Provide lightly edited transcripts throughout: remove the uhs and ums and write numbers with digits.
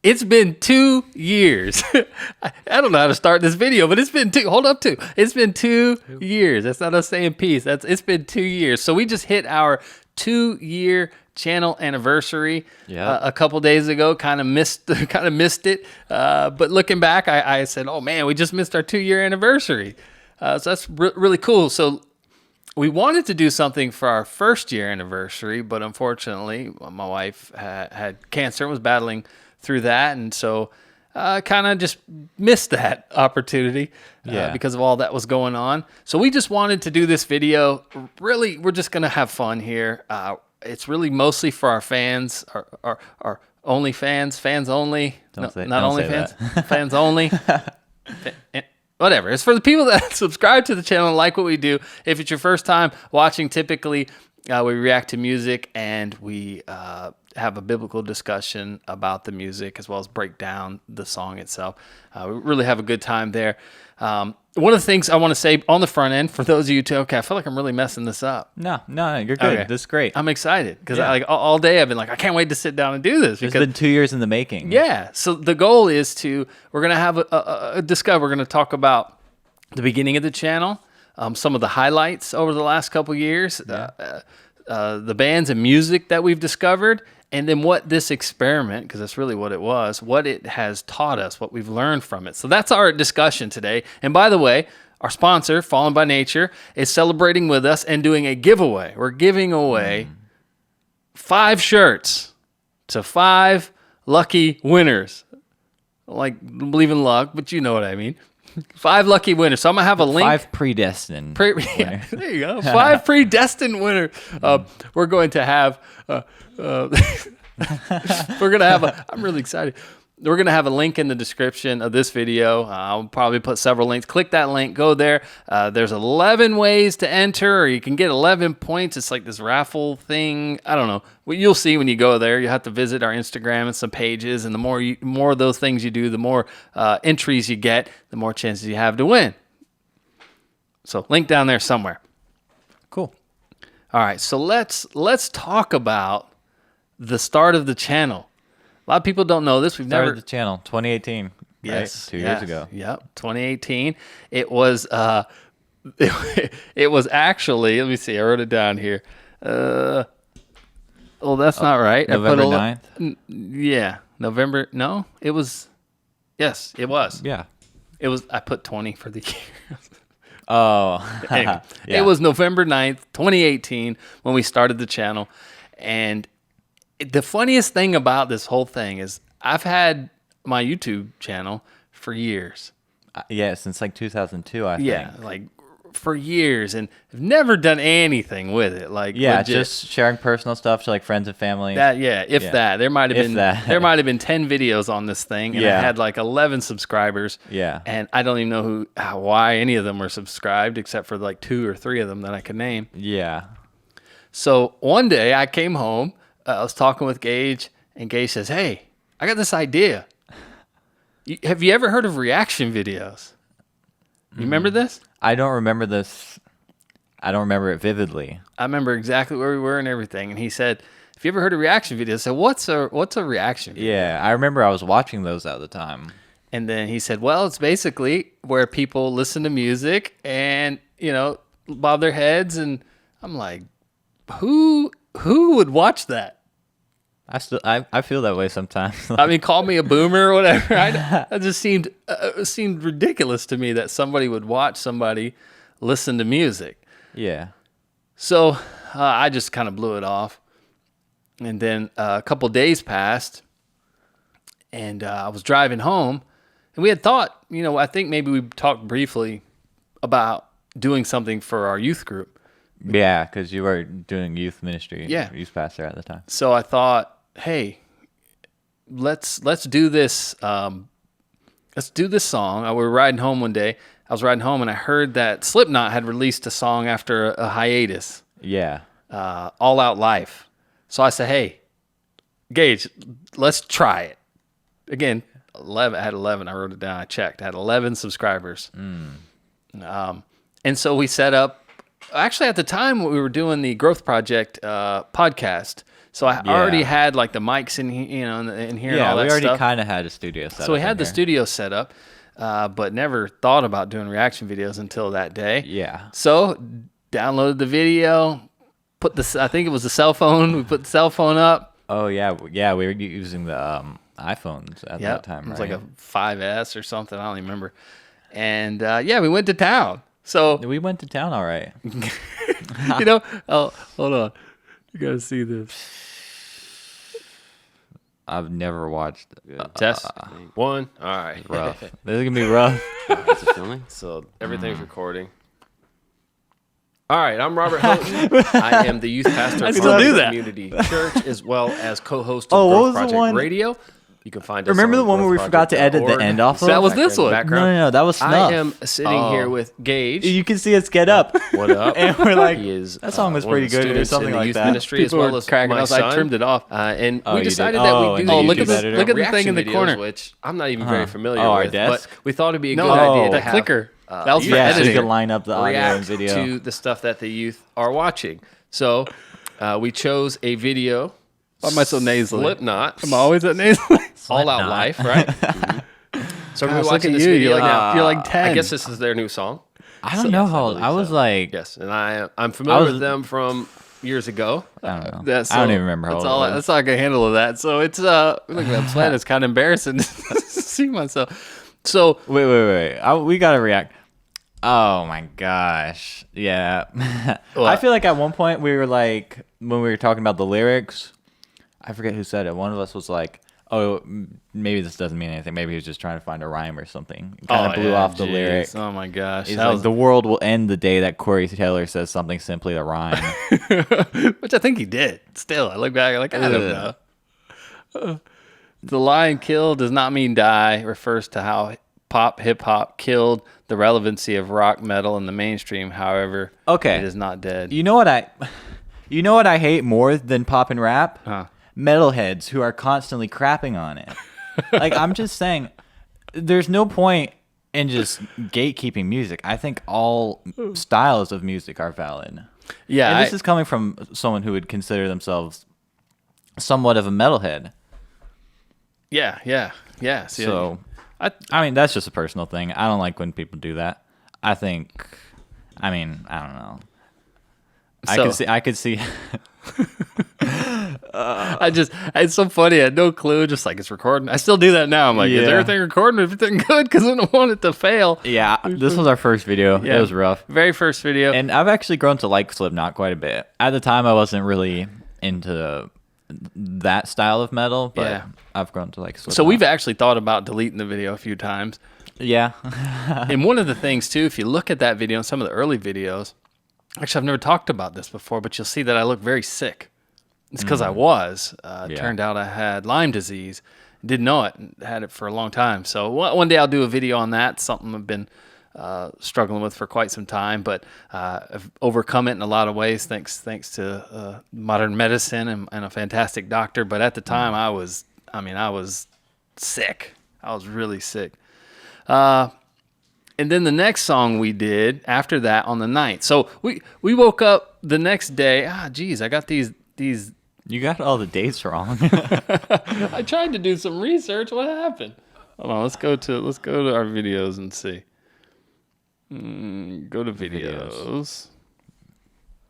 It's been 2 years. I don't know how to start this video, but it's been It's been 2 years. That's not us saying peace. It's been 2 years. So we just hit our 2-year channel anniversary a couple days ago. Kind of missed it. But looking back, I said, oh man, we just missed our 2-year anniversary. So that's really cool. So we wanted to do something for our 1st year anniversary, but unfortunately, my wife had cancer and was battling through that, and so kind of just missed that opportunity because of all that was going on. So we just wanted to do this video. Really, we're just going to have fun here. It's really mostly for our fans, our only fans only. Not only fans, fans only. Whatever. It's for the people that subscribe to the channel and like what we do. If it's your first time watching, typically we react to music and we have a biblical discussion about the music as well as break down the song itself. We really have a good time there. One of the things I want to say on the front end, for those of you too, okay, I feel like I'm really messing this up. No, you're good. Okay. This is great. I'm excited because all day I've been like, I can't wait to sit down and do this. It's been 2 years in the making. Yeah. So the goal is we're going to have a discover. We're going to talk about the beginning of the channel, some of the highlights over the last couple years, the bands and music that we've discovered, and then what this experiment, because that's really what it was, what it has taught us, what we've learned from it. So that's our discussion today. And by the way, our sponsor, Fallen by Nature, is celebrating with us and doing a giveaway. We're giving away 5 shirts to 5 lucky winners. I don't like believe in luck, but you know what I mean. 5 lucky winners. So I'm going to have a link. 5 predestined. Yeah, there you go. 5 predestined winners. We're going to have... I'm really excited. We're going to have a link in the description of this video. I'll probably put several links. Click that link. Go there. There's 11 ways to enter, or you can get 11 points. It's like this raffle thing. I don't know. Well, you'll see when you go there. You have to visit our Instagram and some pages, and the more of those things you do, the more entries you get, the more chances you have to win. So link down there somewhere. Cool. All right. So let's talk about the start of the channel. A lot of people don't know this. We've Started never the channel 2018. Yes, right? 2 years ago. Yep, 2018. It was it was actually, let me see. I wrote it down here. That's not right. November 9th? Yeah, November. No, it was. Yes, it was. Yeah. It was. I put 20 for the year. Anyway, It was November 9th, 2018 when we started the channel. And the funniest thing about this whole thing is I've had my YouTube channel for years. Yeah, since like 2002, I think. Yeah, like for years, and I've never done anything with it. Like, yeah, legit. just sharing personal stuff to like friends and family. That, that. There might have been that. there might have been 10 videos on this thing, and I had like 11 subscribers. Yeah, and I don't even know why any of them were subscribed, except for like 2 or 3 of them that I could name. Yeah. So one day I came home. I was talking with Gage, and Gage says, "Hey, I got this idea. Have you ever heard of reaction videos? You remember this?" I don't remember this. I don't remember it vividly. I remember exactly where we were and everything. And he said, "Have you ever heard of reaction videos?" I said, "What's a reaction video?" Yeah, I remember I was watching those at the time. And then he said, "Well, it's basically where people listen to music and, bob their heads." And I'm like, who would watch that? I feel that way sometimes. I mean, call me a boomer or whatever. It just seemed ridiculous to me that somebody would watch somebody listen to music. Yeah. So I just kind of blew it off. And then a couple days passed, and I was driving home, and we had thought, I think maybe we talked briefly about doing something for our youth group. Yeah, because you were doing youth ministry. Yeah. Youth pastor at the time. So I thought, hey, let's do this. Let's do this song. We were riding home one day. I was riding home, and I heard that Slipknot had released a song after a hiatus. Yeah. All Out Life. So I said, hey, Gage, let's try it. Again, 11. I had 11. I wrote it down. I checked. I had 11 subscribers. And so we set up. Actually, at the time, we were doing the Growth Project podcast. So I already had like the mics in here, in here and all that we already stuff. kind of had a studio set up. So we had the here. studio set up, but never thought about doing reaction videos until that day. Yeah. So downloaded the video, I think it was the cell phone. We put the cell phone up. Oh yeah, we were using the iPhones at that time, right? It was like a 5S or something. I don't even remember. And we went to town. So we went to town, all right. Oh, hold on. You got to see this. I've never watched Test. 1. All right. rough. This is gonna be rough. Is it filming? So everything's recording. All right, I'm Robert Houghton. I am the youth pastor I of still Houghton do that. Community Church, as well as co-host of Oh, what Growth was the Project one- Radio. You can find us Remember on the one where we forgot to edit the growthproject.org. end off of? That was Back there this in the one. background. No, that was Snuff. I am sitting here with Gage. You can see us get up. What up? And we're like, He is, that song was one of pretty the good or students something in the like youth that. ministry, as People well were as cracking my us. I son. trimmed it off. And Oh, we you did? decided Oh, that and we you do did look at that this- editor? look at the thing in the reaction corner. videos, which I'm not even very familiar Oh, our with. desk? But we thought it'd be a No, good idea the to have clicker. That was for Yeah, so you editing. can line up the audio and react video. to the stuff that the youth are watching. So we chose a video. Why am I so nasally? Slipknot. I'm always that nasally. All Out Slipknot. Life, right? Mhm. So we're Gosh, look watching at this you. video You're like, now. you're like 10. I guess this is their new song. I don't know how. believe I was so. like, Yes, and I'm familiar was- with them from years ago. I don't know. That's I don't even remember how that's old all. it was. That's all I can handle of that. So it's look at that plan. It's kind of embarrassing to see myself. So Wait. We gotta react. Oh my gosh. Yeah. I What? feel like at one point we were like, when we were talking about the lyrics, I forget who said it. One of us was like, oh, maybe this doesn't mean anything. Maybe he was just trying to find a rhyme or something. Kind of blew off the lyric. Oh my gosh, He's that like, was, the world will end the day that Corey Taylor says something simply to rhyme. which I think he did. Still, I look back like I don't know. The line "kill" does not mean die. Refers to how hip hop killed the relevancy of rock metal in the mainstream. However, Okay. it is not dead. You know what I hate more than pop and rap? Huh. Metalheads who are constantly crapping on it. Like, I'm just saying, there's no point in just gatekeeping music. I think all styles of music are valid. Yeah, And this is coming from someone who would consider themselves somewhat of a metalhead. yeah. See, So, I mean, that's just a personal thing. I don't like when people do that. I don't know. I could see. it's so funny. I had no clue. Just like it's recording. I still do that now. I'm like, is Yeah. everything recording? Everything good? Because I don't want it to fail. Yeah, this was our first video. Yeah. It was rough. Very first video. And I've actually grown to like Slipknot quite a bit. At the time, I wasn't really into that style of metal, but Yeah. I've grown to like Slipknot. So we've actually thought about deleting the video a few times. Yeah. And one of the things too, if you look at that video and some of the early videos, actually I've never talked about this before, but you'll see that I look very sick. It's because I was. Yeah. Turned out I had Lyme disease. Didn't know it. Had it for a long time. So one day I'll do a video on that. Something I've been struggling with for quite some time, but I've overcome it in a lot of ways thanks to modern medicine and a fantastic doctor. But at the time I was sick. I was really sick. And then the next song we did after that on the 9th. So we woke up the next day. I got these. You got all the dates wrong. I tried to do some research. What happened? Hold on. Let's go to our videos and see. Go to videos.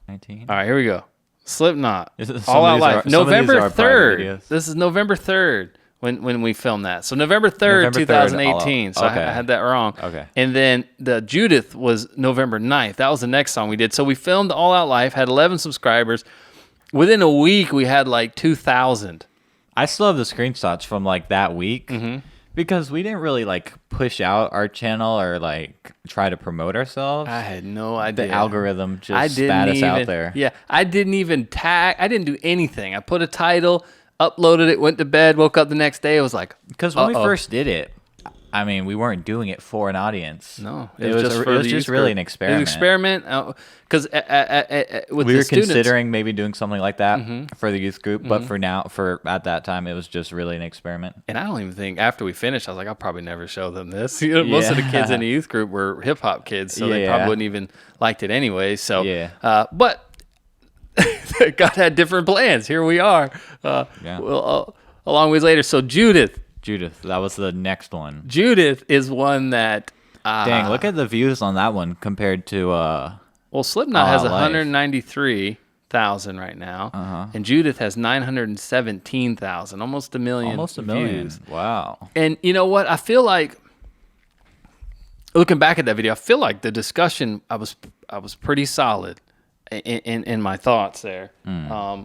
19. All right, here we go. Slipknot. Is it- some All of Out these Life. are- some of these November are private 3rd. videos. This is November 3rd when we filmed that. So November 3rd, November 3rd, 2018. So okay. I had that wrong. Okay. And then the Judith was November 9th. That was the next song we did. So we filmed All Out Life, had 11 subscribers. Within a week, we had like 2,000. I still have the screenshots from like that week because we didn't really like push out our channel or like try to promote ourselves. I had no idea. The algorithm just I didn't spat us even, out there. Yeah, I didn't even tag. I didn't do anything. I put a title, uploaded it, went to bed, woke up the next day. It was like, Because when we uh-oh. first did it, I mean, we weren't doing it for an audience. No, it was for it was the just youth really group. an It experiment. was an experiment because with We the were students, considering maybe doing something like that for the youth group, but at that time, it was just really an experiment. and I don't even think after we finished, I was like, I'll probably never show them this. You know, most of the kids in the youth group were hip hop kids, so they Yeah. probably wouldn't even liked it anyway. So, Yeah. but God had different plans. Here we are. Yeah. Well, a long ways later. So Judith, that was the next one. Judith is one that. Dang, look at the views on that one compared to. Well, Slipknot has Life. 193,000 right now, and Judith has 917,000, almost a million. Almost a million. Views. Wow. And you know what? I feel like looking back at that video, I feel like the discussion I was pretty solid in my thoughts there. I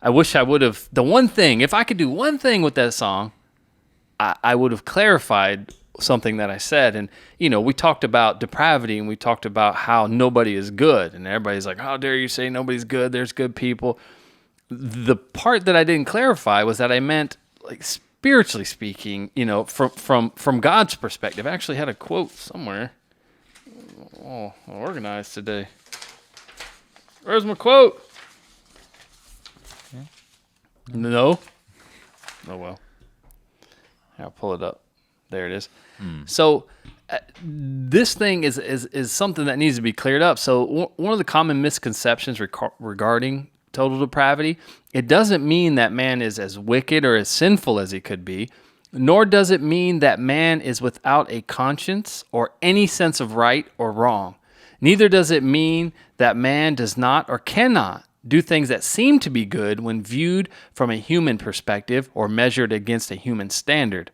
wish I would have. The one thing, if I could do one thing with that song, I would have clarified something that I said. And, we talked about depravity, and we talked about how nobody is good. And everybody's like, how dare you say nobody's good? There's good people. The part that I didn't clarify was that I meant, like, spiritually speaking, from God's perspective. I actually had a quote somewhere. Oh, organized today. Where's my quote? No. Oh, well. I'll pull it up. There it is. So this thing is something that needs to be cleared up. So one of the common misconceptions regarding total depravity, it doesn't mean that man is as wicked or as sinful as he could be, nor does it mean that man is without a conscience or any sense of right or wrong. Neither does it mean that man does not or cannot do things that seem to be good when viewed from a human perspective or measured against a human standard.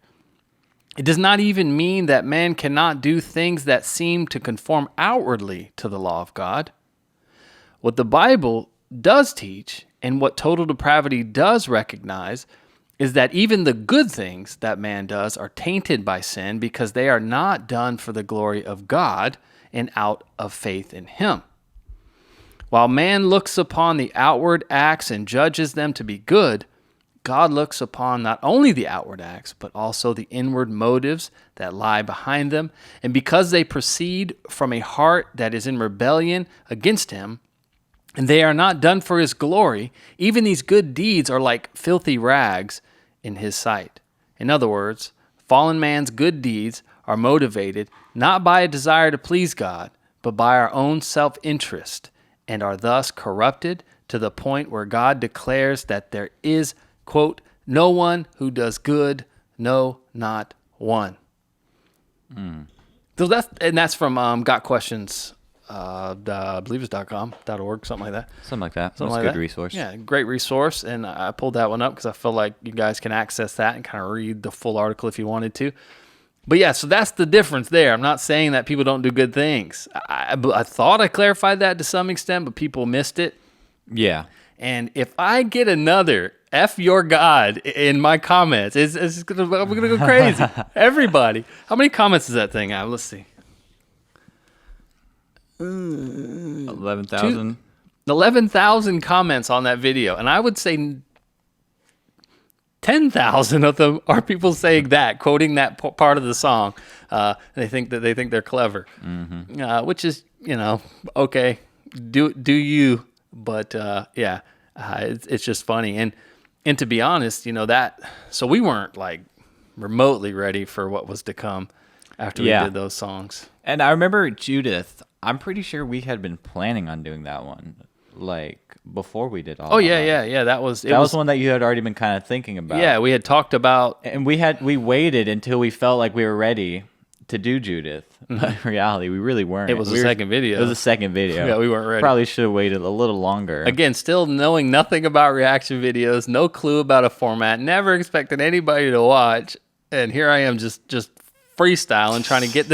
It does not even mean that man cannot do things that seem to conform outwardly to the law of God. What the Bible does teach, and what total depravity does recognize, is that even the good things that man does are tainted by sin because they are not done for the glory of God and out of faith in Him. While man looks upon the outward acts and judges them to be good, God looks upon not only the outward acts, but also the inward motives that lie behind them. And because they proceed from a heart that is in rebellion against Him, and they are not done for His glory, even these good deeds are like filthy rags in His sight. In other words, fallen man's good deeds are motivated not by a desire to please God, but by our own self-interest, and are thus corrupted to the point where God declares that there is, quote, no one who does good, no, not one. So that's from Got Questions, I believe it's .com.org, something like that. Something like that. Something That's like a good that. resource. Yeah, great resource, and I pulled that one up because I feel like you guys can access that and kind of read the full article if you wanted to. But yeah, so that's the difference there. I'm not saying that people don't do good things. I thought I clarified that to some extent, but people missed it. Yeah. And if I get another F your God in my comments, I'm going to go crazy. Everybody. How many comments does that thing have? Let's see. 11,000. 11,000 comments on that video. And I would say 10,000 of them are people saying that, quoting that part of the song. They think they're clever, which is, okay, do you, but it's just funny. And to be honest, so we weren't like remotely ready for what was to come after we did those songs. And I remember Judith, I'm pretty sure we had been planning on doing that one, like before we did all. Oh yeah. That was one that you had already been kind of thinking about. Yeah, we had talked about, and we waited until we felt like we were ready to do Judith. But in reality, we really weren't. It was the second video. It was the second video. Yeah, we weren't ready. Probably should have waited a little longer. Again, still knowing nothing about reaction videos, no clue about a format, never expecting anybody to watch, and here I am just freestyling, trying to get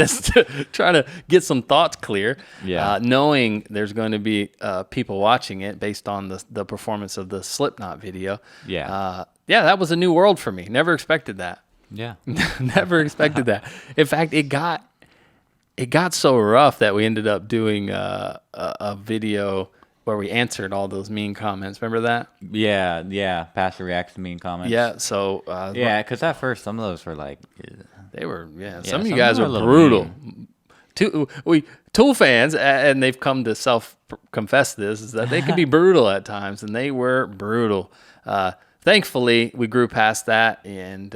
trying to get some thoughts clear. Yeah. Knowing there's going to be people watching it based on the performance of the Slipknot video. Yeah. That was a new world for me. Never expected that. Yeah. Never expected that. In fact, it got so rough that we ended up doing a video where we answered all those mean comments. Remember that? Yeah. Pastor reacts to mean comments. Yeah. So because at first some of those were like, they were some of you guys are brutal. Tool fans, and they've come to self-confess this, is that they can be brutal at times, and they were brutal. Thankfully, we grew past that, and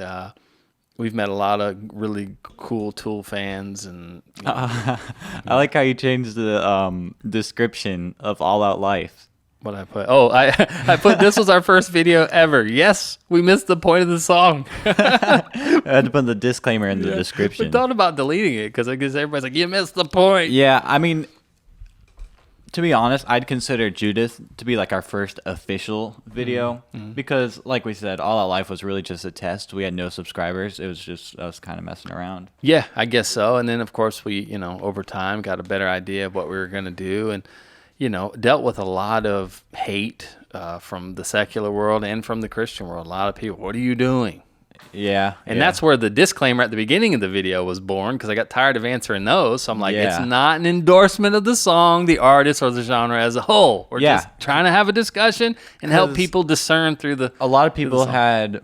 we've met a lot of really cool Tool fans, and I like how you changed the description of All Out Life. what I put. Oh, I put this was our first video ever. Yes, we missed the point of the song. I had to put the disclaimer in the description. We thought about deleting it because I guess everybody's like, you missed the point. Yeah, I mean, to be honest, I'd consider Judith to be like our first official video because, like we said, All Out Life was really just a test. We had no subscribers. It was just us kind of messing around. Yeah, I guess so. And then, of course, we, over time got a better idea of what we were going to do and, dealt with a lot of hate from the secular world and from the Christian world. A lot of people, what are you doing? Yeah. And that's where the disclaimer at the beginning of the video was born because I got tired of answering those. So I'm like, it's not an endorsement of the song, the artist, or the genre as a whole. We're just trying to have a discussion and help people discern through the. A lot of people had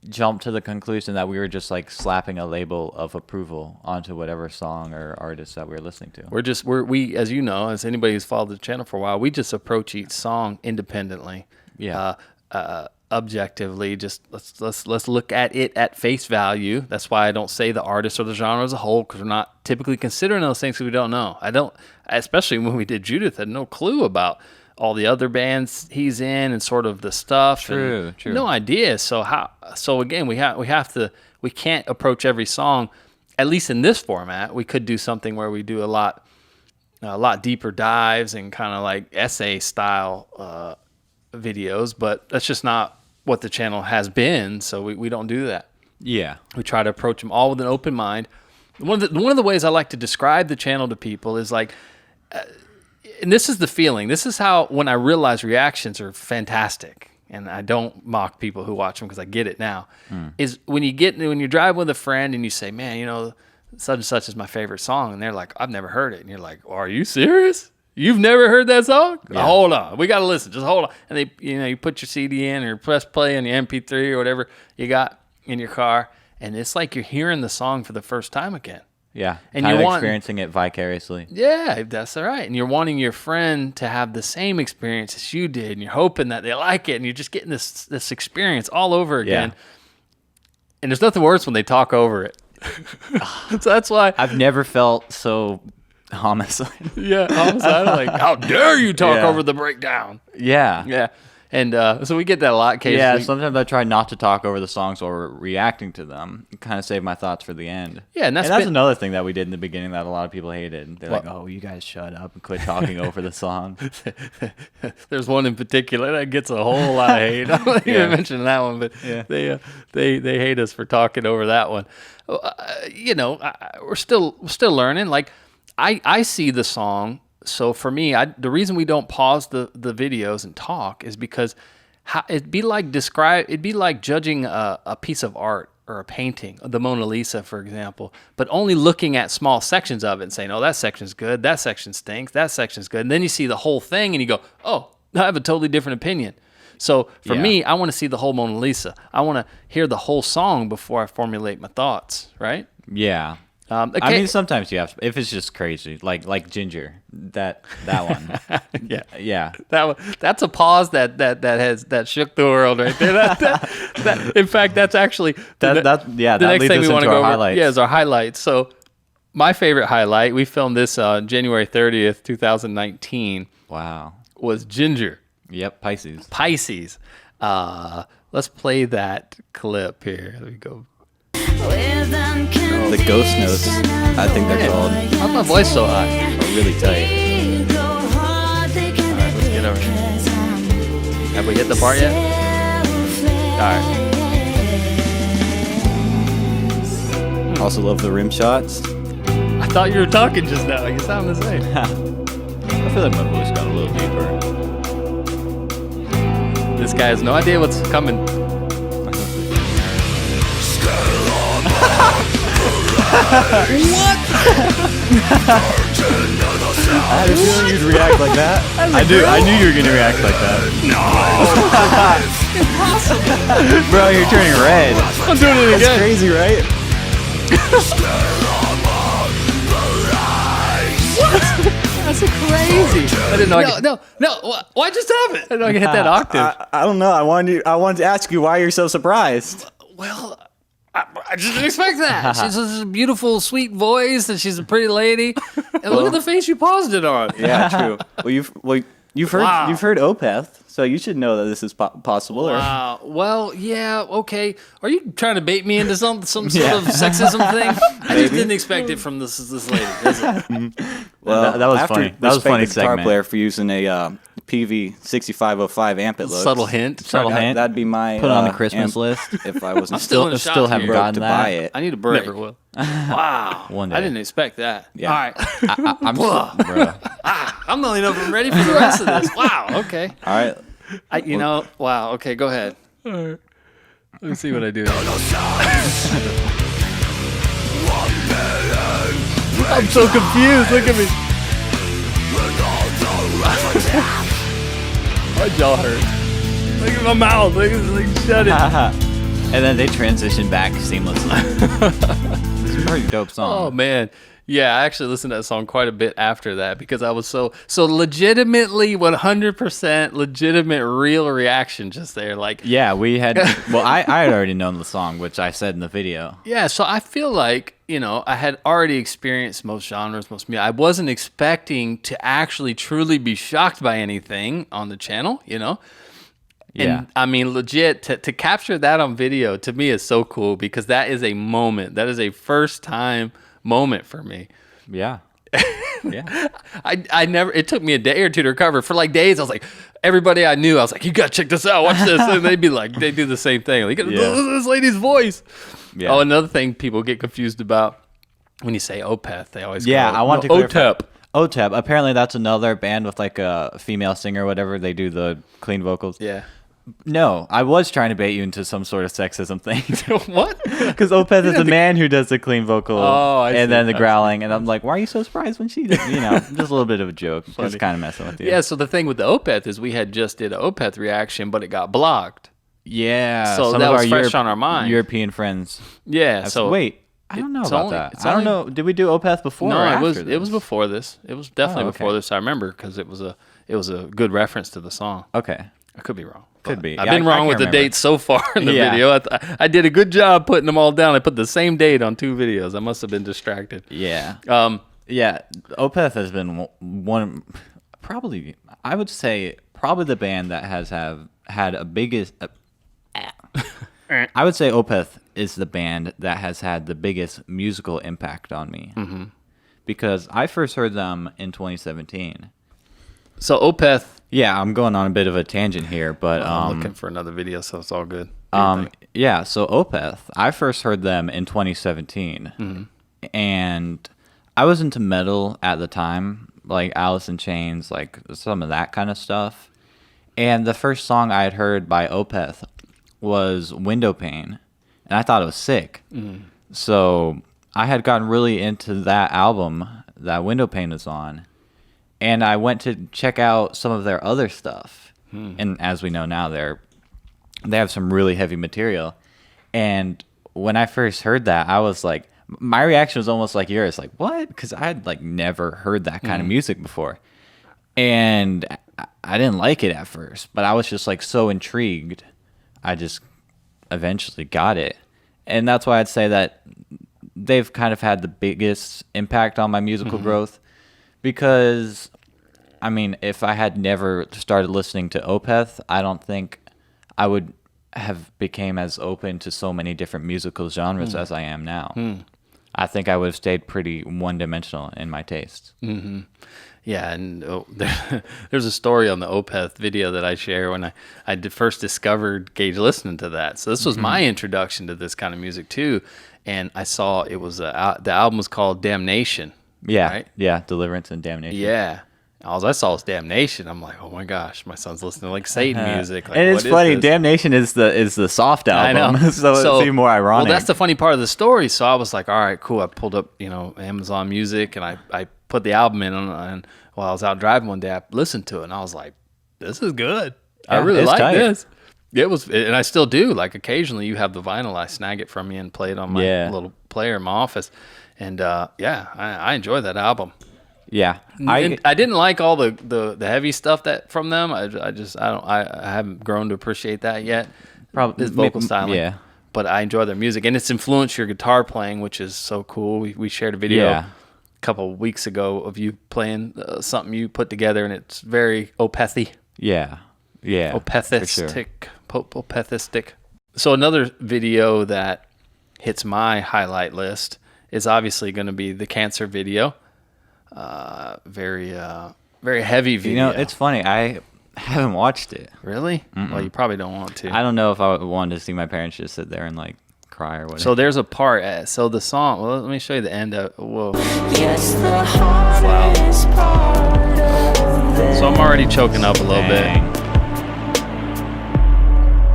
jumped to the conclusion that we were just like slapping a label of approval onto whatever song or artist that we were listening to. We, as you know, as anybody who's followed the channel for a while, we just approach each song independently. Yeah. Objectively, just let's look at it at face value. That's why I don't say the artist or the genre as a whole because we're not typically considering those things because we don't know. Especially when we did Judith, I had no clue about all the other bands he's in and sort of the stuff. True. No idea. So again, we can't approach every song, at least in this format. We could do something where we do a lot deeper dives and kind of like essay style videos, but that's just not what the channel has been, so we don't do that. Yeah. We try to approach them all with an open mind. One of the ways I like to describe the channel to people is like, and this is the feeling. This is how, when I realize reactions are fantastic, and I don't mock people who watch them because I get it now, is when you drive with a friend and you say, man, such and such is my favorite song, and they're like, I've never heard it. And you're like, well, are you serious? You've never heard that song? Yeah. Hold on. We got to listen. Just hold on. And you put your CD in or press play on your MP3 or whatever you got in your car, and it's like you're hearing the song for the first time again. Yeah. And you're experiencing it vicariously. Yeah, that's all right. And you're wanting your friend to have the same experience as you did, and you're hoping that they like it, and you're just getting this experience all over again. Yeah. And there's nothing worse when they talk over it. So that's why I've never felt so homicide. Yeah, homicide. Like, how dare you talk over the breakdown? Yeah. Yeah. And so we get that a lot occasionally. Yeah, sometimes I try not to talk over the songs while we're reacting to them. Kind of save my thoughts for the end. Yeah, and that's another thing that we did in the beginning that a lot of people hated. They're like, oh, you guys shut up and quit talking over the song. There's one in particular that gets a whole lot of hate. I'm not even mentioning that one, but they hate us for talking over that one. We're still learning. Like, I see the song. So for me, the reason we don't pause the videos and talk is because it'd be like judging a piece of art or a painting, the Mona Lisa, for example, but only looking at small sections of it and saying, oh, that section's good, that section stinks, that section's good. And then you see the whole thing and you go, oh, I have a totally different opinion. So for me, I want to see the whole Mona Lisa. I want to hear the whole song before I formulate my thoughts, right? Yeah. I mean, sometimes you have to, if it's just crazy, like Jinjer, that one. yeah. That's a pause that shook the world right there. That in fact, that's actually the next thing we want to go over. Yeah, is our highlights. So my favorite highlight, we filmed this on January 30th, 2019. Wow. Was Jinjer. Yep, Pisces. Let's play that clip here. Let me go. The ghost notes, I think they're called. How's my voice so high? Are really tight. Alright, let's get over here. Have we hit the part yet? Alright. Also love the rim shots. I thought you were talking just now. You sound the same. I feel like my voice got a little deeper. This guy has no idea what's coming. What? I had a feeling you'd react like that. I knew you were going to react like that. No. Impossible. Bro, you're turning red. I'm doing it again. That's crazy, right? What? That's crazy. I didn't know. No. Why'd you stop it? I didn't know I could hit that octave. I don't know. I wanted to ask you why you're so surprised. Well, I just didn't expect that. She's a beautiful, sweet voice, and she's a pretty lady. And look at the face you paused it on. Yeah, true. You've heard Wow. you've heard Opeth, so you should know that this is possible. Wow. Well, yeah, okay. Are you trying to bait me into some sort of sexism thing? I just didn't expect it from this lady. Does it? Well, that was funny. That was a funny guitar segment. player for using a PV 6505 amp. It looks Subtle hint. Subtle hint. That'd be my Put it on the Christmas amp list. if I wasn't still in a Still shock haven't here. gotten to that. buy it. I need a break. Never will. Wow. One day. I didn't expect that. Yeah. All right. I'm bro. I'm not even ready for the rest of this. Wow. Okay. All right. Wow. Okay, go ahead. All right. Let me see what I do. I'm so confused. Look at me. My jaw hurts. Look at my mouth. Shut it. And then they transition back seamlessly. It's a pretty dope Oh song. man. Yeah, I actually listened to that song quite a bit after that because I was so legitimately 100% legitimate real reaction just there. Like, Yeah, we had. Well, I had already known the song, which I said in the video. yeah, so I feel like, I had already experienced most genres, most music. I wasn't expecting to actually truly be shocked by anything on the channel, Yeah. And I mean, legit, to capture that on video to me is so cool because that is a moment. That is a first time moment for me. Yeah. Yeah. I never, it took me a day or two to recover. For like days, I was like, everybody I knew, I was like, you gotta check this out, watch this. And they'd be like, they do the same thing. Like, listen to this lady's voice. Yeah. Oh, another thing people get confused about when you say Opeth, they always Yeah, go, I want to no, clarify. OTEP. OTEP. Apparently, that's another band with like a female singer or whatever. They do the clean vocals. Yeah. No, I was trying to bait you into some sort of sexism thing. What? Because Opeth is a man who does the clean vocal Oh, I see. and then the I see. growling. And I'm like, why are you so surprised when she did? Just a little bit of a joke. Just kind of messing with you. Yeah, so the thing with the Opeth is we had just did an Opeth reaction, but it got blocked. Yeah. So some that of was our fresh on our mind. European friends. Yeah, so Wait, I don't know it's about only- that. it's I don't only- know. Did we do Opeth before No, or it after was this? it was before this. It was definitely Oh, okay. before this. I remember because it was a good reference to the song. Okay. I could be wrong. Could but be. I've Yeah, been I wrong can't with the remember. dates so far in the Yeah. video. I did a good job putting them all down. I put the same date on two videos. I must have been distracted. Yeah. Um, Yeah, Opeth has been one, probably, I would say, probably the band that has had a biggest. I would say Opeth is the band that has had the biggest musical impact on me, because I first heard them in 2017. so Opeth. Yeah, I'm going on a bit of a tangent here, but I'm looking for another video, so it's all good. yeah, so Opeth, I first heard them in 2017, and I was into metal at the time, like Alice in Chains, like some of that kind of stuff. And the first song I had heard by Opeth was Window Pane, and I thought it was sick. So I had gotten really into that album that Window Pane was on, and I went to check out some of their other stuff. And as we know now, they have some really heavy material. And when I first heard that, I was like, my reaction was almost like yours, like, what? Because I had like never heard that kind of music before. And I didn't like it at first, but I was just like so intrigued. I just eventually got it. And that's why I'd say that they've kind of had the biggest impact on my musical growth, because I mean, if I had never started listening to Opeth, I don't think I would have became as open to so many different musical genres as I am now. I think I would have stayed pretty one-dimensional in my tastes. Yeah, and there's a story on the Opeth video that I share when I first discovered Gage listening to that. So this was my introduction to this kind of music too. And I saw it was the album was called Damnation. Yeah, Right? yeah, Deliverance and Damnation. Yeah. All I saw was Damnation. I'm like, oh my gosh, my son's listening to like Satan music. Like, And it's what is funny, this? Damnation is the soft I album, know. so it's even more ironic. Well, that's the funny part of the story. So I was like, all right, cool. I pulled up, Amazon Music, and I put the album in, and while I was out driving one day, I listened to it, and I was like, this is good. I Yeah, really it's like tight. this. It was, and I still do. Like occasionally, you have the vinyl, I snag it from you and play it on my Yeah. little player in my office, and I enjoy that album. yeah. I didn't like all the heavy stuff that from them. I haven't grown to appreciate that yet. Probably His vocal styling. Yeah, but I enjoy their music, and it's influenced your guitar playing, which is so cool. We shared a video a couple of weeks ago of you playing something you put together, and it's very opethy. Yeah. Opethistic. Opethistic. So another video that hits my highlight list is obviously going to be the cancer video. Very heavy video. You know, it's funny. I haven't watched it. Really? Well, you probably don't want to. I don't know if I wanted to see my parents just sit there and like cry or whatever. So there's a part. So the song. Well, let me show you the end of. Whoa. Yes, the hardest part of this. So I'm already choking up a little bit.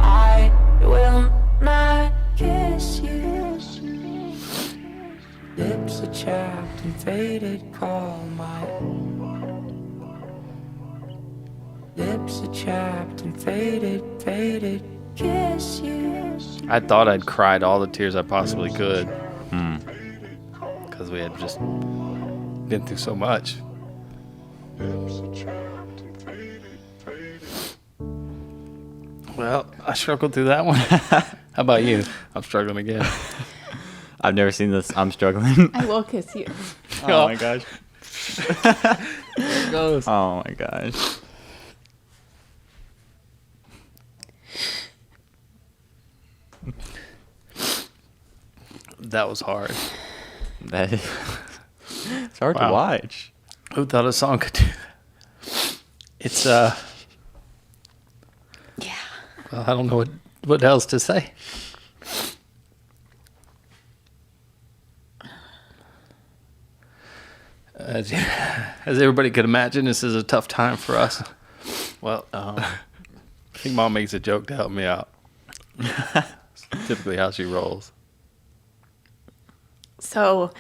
I will not kiss you. Lips are chapped and faded, call my lips are chapped and faded, kiss you. I thought I'd cried all the tears I possibly could. Because we had just been through so much. Well, I struggled through that one. How about you? I'm struggling again. I've never seen this. I'm struggling. I will kiss you. Oh my gosh. There it goes. Oh my gosh. That was hard. That is, it's hard Wow. to watch. Who thought a song could do that? It's Yeah. well, I don't know what else to say. As everybody could imagine, this is a tough time for us. Well, I think Mom makes a joke to help me out. Typically how she rolls. So,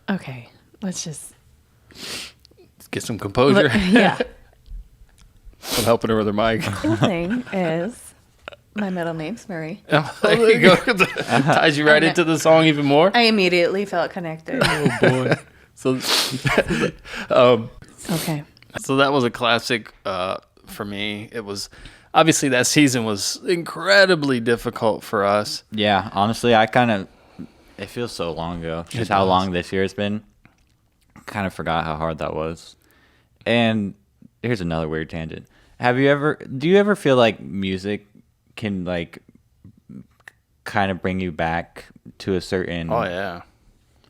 okay, let's just. Let's get some composure. Yeah. I'm helping her with her mic. Cool thing is, my middle name's Marie. There you go. Ties you right into the song even more. I immediately felt connected. Oh boy. So, Okay. so that was a classic for me. It was obviously that season was incredibly difficult for us. Yeah, honestly, it feels so long ago. Just how long this year has been. Kind of forgot how hard that was. And here's another weird tangent. Do you ever feel like music can like kind of bring you back to a certain... Oh yeah.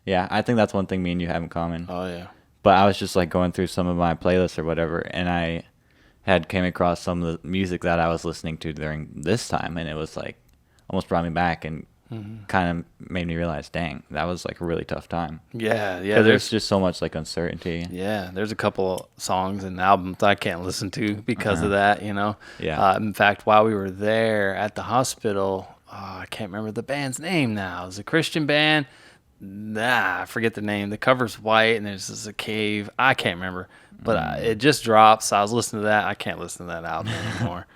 Yeah, I think that's one thing me and you have in common. Oh yeah. But I was just like going through some of my playlists or whatever, and I had came across some of the music that I was listening to during this time, and it was like almost brought me back and kind of made me realize, dang, that was like a really tough time. Yeah. Because there's just so much like uncertainty. Yeah, there's a couple songs and albums I can't listen to because of that, you know. Yeah. In fact, while we were there at the hospital, I can't remember the band's name now. It was a Christian band. I forget the name. The cover's white and there's just a cave. I can't remember, but it just dropped. So I was listening to that. I can't listen to that album anymore.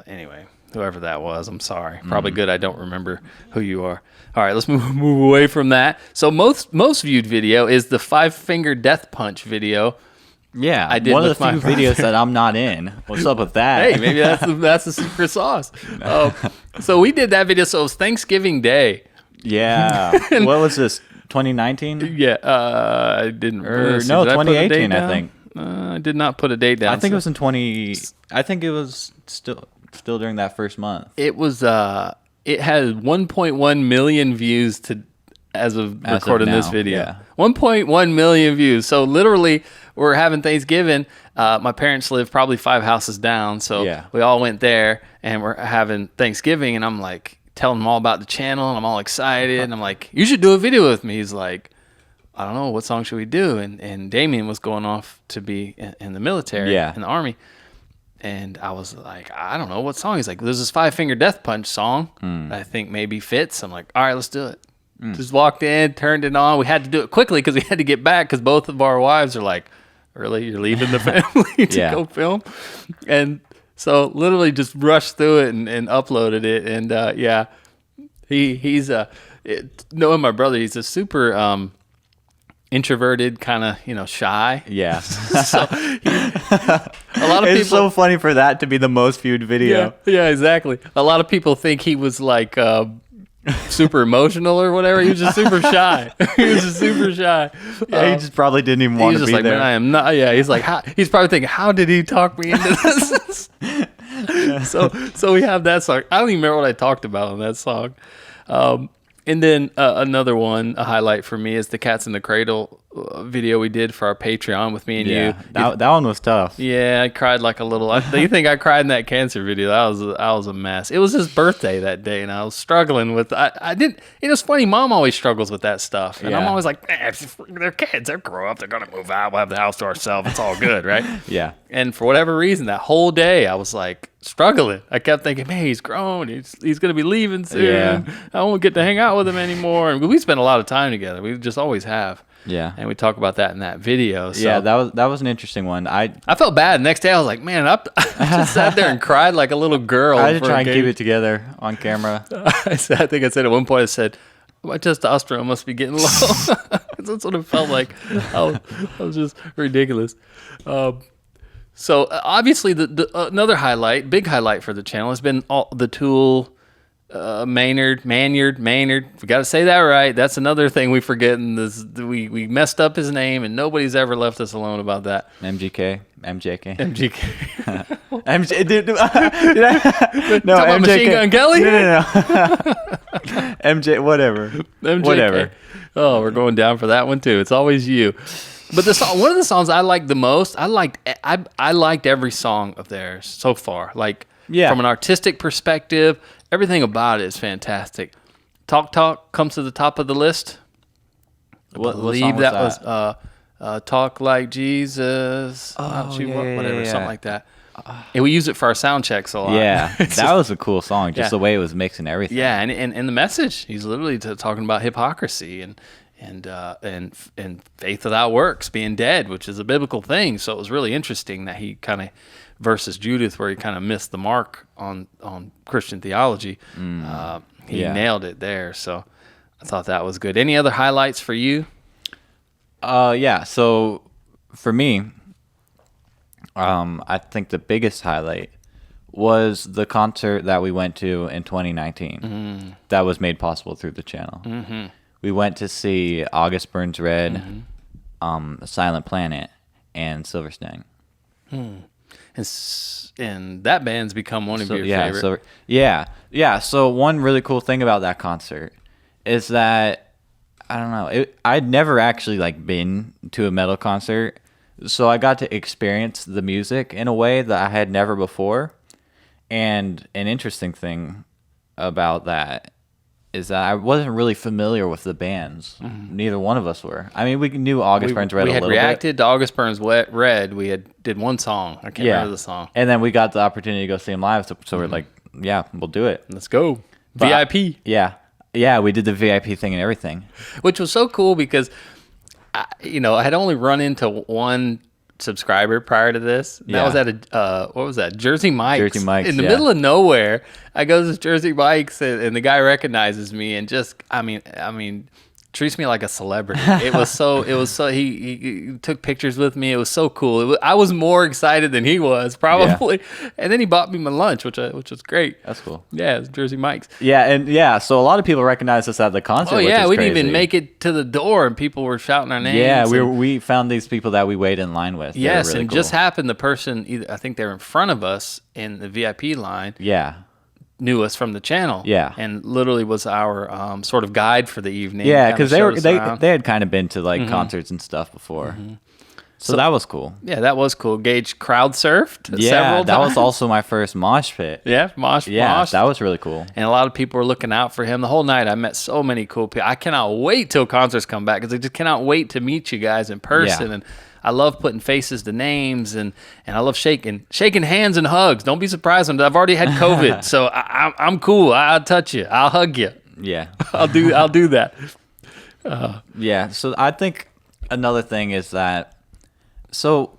Anyway, whoever that was, I'm sorry. Probably good I don't remember who you are. All right, let's move away from that. So most viewed video is the 5-finger death punch video. Yeah, I did one of with the my few videos that I'm not in. What's up with that? Hey, maybe that's the secret sauce. So we did that video. So it was Thanksgiving Day. Yeah. What was this? 2019? Yeah, I didn't. Or, see, no, did I put a date 2018, I down? think. I did not put a date down. I think so it was in 20. I think it was still during that first month. It was. It had 1.1 million views as of recording this now, video. yeah. 1.1 million views. So literally, we're having Thanksgiving. My parents live probably 5 houses down, so Yeah. we all went there and we're having Thanksgiving. And I'm like telling them all about the channel, and I'm all excited. And I'm like, "You should do a video with me." He's like, "I don't know, what song should we do?" And Damien was going off to be in the military, Yeah. in the army. And I was like, I don't know what song. He's like, there's this 5-finger death punch song that I think maybe fits. I'm like, all right, let's do it. Just walked in, turned it on. We had to do it quickly because we had to get back because both of our wives are like, really, you're leaving the family to Yeah. go film? And so literally just rushed through it and uploaded it. And yeah, he's knowing my brother, he's a super introverted, kind of, shy. Yeah. So A lot of It's people. so funny for that to be the most viewed video. Yeah, exactly. A lot of people think he was like super emotional or whatever. He was just super shy. He was just super shy. Yeah, he just probably didn't even want He's to just be like, there. man, I am not. Yeah, he's like, he's probably thinking, how did he talk me into this? So we have that song. I don't even remember what I talked about on that song. And then another one, a highlight for me, is the Cats in the Cradle video we did for our Patreon with me and Yeah, you. that one was tough. Yeah, I cried like a little. You think I cried in that cancer video? I was a mess. It was his birthday that day, and I was struggling with. I didn't. It was funny. Mom always struggles with that stuff, and I'm Yeah. always like, they're kids. They'll grow up. They're gonna move out. We'll have the house to ourselves. It's all good, right? Yeah. And for whatever reason, that whole day, I was like struggling. I kept thinking, man, he's grown. He's gonna be leaving soon. Yeah. I won't get to hang out with him anymore. And we spent a lot of time together. We just always have. Yeah. And we talk about that in that video. So. Yeah, that was an interesting one. I felt bad. Next day, I was like, man, I just sat there and cried like a little girl. had to for try a and game. keep it together on camera. I think I said at one point, I said, my testosterone must be getting low. That's what it felt like. I was just ridiculous. So obviously, the another big highlight for the channel has been all the Tool. Maynard. We got to say that right. That's another thing we forget. In this, we messed up his name, and nobody's ever left us alone about that. MJK. MGK. MJ, did I? No, Talk about MJK. Machine Gun Kelly? No. MJ, whatever. MJK. Whatever. Oh, we're going down for that one too. It's always you. But one of the songs I liked the most, I liked every song of theirs so far. Like, Yeah. from an artistic perspective, everything about it is fantastic. Talk comes to the top of the list. I What believe song was that was Talk Like Jesus. Whatever, something like that. And we use it for our sound checks a lot. Yeah, It's that was a cool song. Just Yeah. the way it was mixing everything. yeah, and the message, he's literally talking about hypocrisy and faith without works, being dead, which is a biblical thing. So it was really interesting that he kind of versus Judith, where he kind of missed the mark on Christian theology. He Yeah. nailed it there. So I thought that was good. Any other highlights for you? Yeah. So for me, I think the biggest highlight was the concert that we went to in 2019 that was made possible through the channel. We went to see August Burns Red, Silent Planet, and Silverstein. And that band's become one of your favorite. So one really cool thing about that concert is that I don't know. I'd never actually been to a metal concert, so I got to experience the music in a way that I had never before. And an interesting thing about that is that I wasn't really familiar with the bands. Neither one of us were. I mean, we knew August Burns Red a we had little bit. reacted to August Burns Red. We did one song. I can't remember the song. And then we got the opportunity to go see him live, so we're like, yeah, we'll do it. Let's go. But- VIP. Yeah, we did the VIP thing and everything. Which was so cool because, I had only run into one subscriber prior to this. That Yeah. was at what was that? Jersey Mike's. Jersey Mike's, in the yeah. middle of nowhere. I go to this Jersey Mike's and the guy recognizes me and just, I mean, treats me like a celebrity. It was so. He took pictures with me. It was so cool. I was more excited than he was probably. And then he bought me my lunch, which was great. That's cool. Yeah, it's Jersey Mike's. Yeah, so a lot of people recognized us at the concert. Oh which yeah, is we didn't crazy. even make it to the door, and people were shouting our names. Yeah, and- we found these people that we waited in line with. They were Yes, really and cool. just happened the person, I think they were in front of us in the VIP line, Yeah. knew us from the channel. Yeah. And literally was our sort of guide for the evening. Yeah, kinda because showed us they around. had kind of been to concerts and stuff before. So that was cool. Yeah, that was cool. Gage crowd surfed Yeah, several that was times. also my first mosh pit. Yeah, mosh. That was really cool. And a lot of people were looking out for him the whole night. I met so many cool people. I cannot wait till concerts come back because I just cannot wait to meet you guys in person. Yeah. And I love putting faces to names, and I love shaking hands and hugs. Don't be surprised when I've already had COVID, so I'm cool. I'll touch you. I'll hug you. Yeah. I'll do that. Yeah, so I think another thing is that so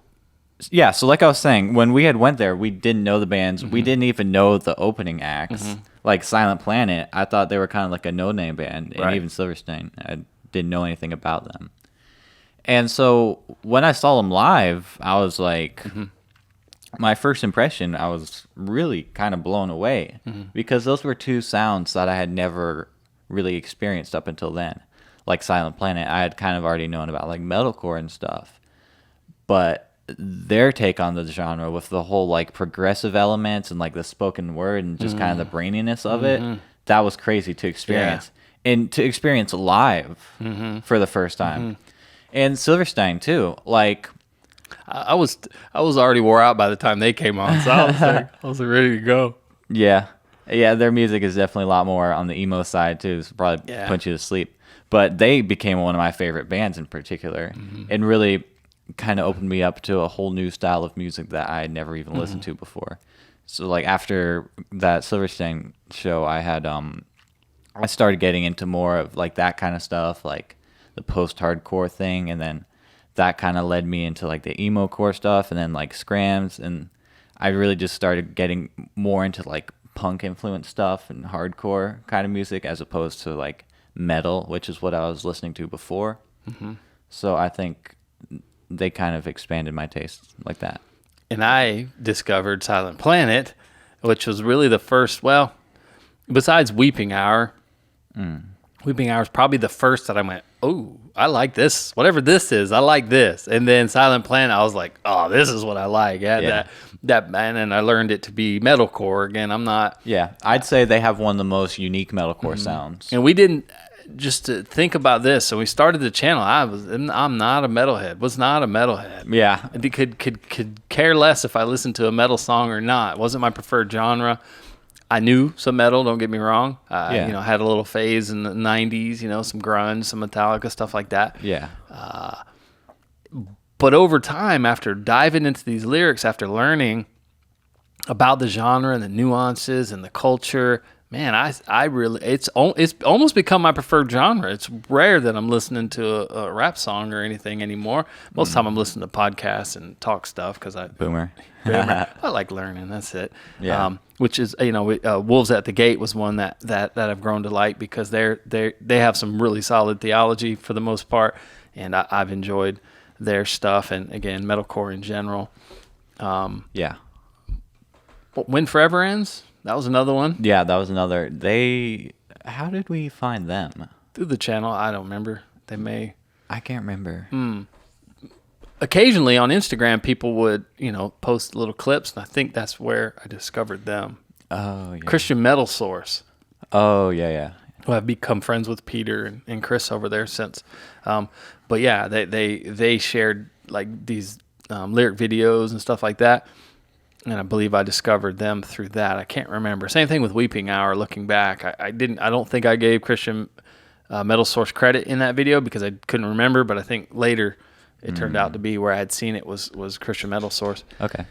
like I was saying, when we had went there, we didn't know the bands. We didn't even know the opening acts. Like Silent Planet, I thought they were kind of like a no-name band, and Right. even Silverstein, I didn't know anything about them. And so when I saw them live, I was like, my first impression, I was really kind of blown away because those were two sounds that I had never really experienced up until then. Like Silent Planet, I had kind of already known about like metalcore and stuff, but their take on the genre with the whole like progressive elements and like the spoken word and just kind of the braininess of it, that was crazy to experience and to experience live for the first time. And Silverstein too, like. I was already wore out by the time they came on, so I was ready to go. Yeah, their music is definitely a lot more on the emo side too. So probably put you to sleep. But they became one of my favorite bands in particular, and really kind of opened me up to a whole new style of music that I had never even listened to before. So like after that Silverstein show, I had I started getting into more of like that kind of stuff, like the post-hardcore thing, and then that kind of led me into like the emo core stuff, and then like scrams, and I really just started getting more into like punk influenced stuff and hardcore kind of music as opposed to like metal, which is what I was listening to before. So I think they kind of expanded my taste like that. And I discovered Silent Planet, which was really the first, well, besides Weeping Hour, Weeping Hour is probably the first that I went, oh, I like this. Whatever this is, I like this. And then Silent Planet, I was like, oh, this is what I like. That band, and I learned it to be metalcore. Again, I'm not. Yeah, I'd say they have one of the most unique metalcore sounds. And we didn't, just to think about this, so we started the channel. I'm not a metalhead. Was not a metalhead. Yeah. I could care less if I listened to a metal song or not. It wasn't my preferred genre. I knew some metal, don't get me wrong. You know, had a little phase in the 90s, you know, some grunge, some Metallica, stuff like that. Yeah. But over time, after diving into these lyrics, after learning about the genre and the nuances and the culture, man, I really, it's almost become my preferred genre. It's rare that I'm listening to a rap song or anything anymore. Most of the time I'm listening to podcasts and talk stuff because Boomer. I like learning. That's it. Yeah. Which is, you know, Wolves at the Gate was one that I've grown to like because they have some really solid theology for the most part, and I've enjoyed their stuff, and again, metalcore in general. Yeah. When Forever Ends, that was another one. Yeah, that was another. How did we find them? Through the channel, I don't remember. They may. I can't remember. Occasionally on Instagram, people would, you know, post little clips, and I think that's where I discovered them. Oh, yeah. Christian Metal Source. Oh, yeah. Well, I've become friends with Peter and Chris over there since. But yeah, they shared like these lyric videos and stuff like that. And I believe I discovered them through that. I can't remember. Same thing with Weeping Hour. Looking back, I don't think I gave Christian Metal Source credit in that video because I couldn't remember. But I think later it turned out to be where I had seen it was Christian Metal Source. Okay.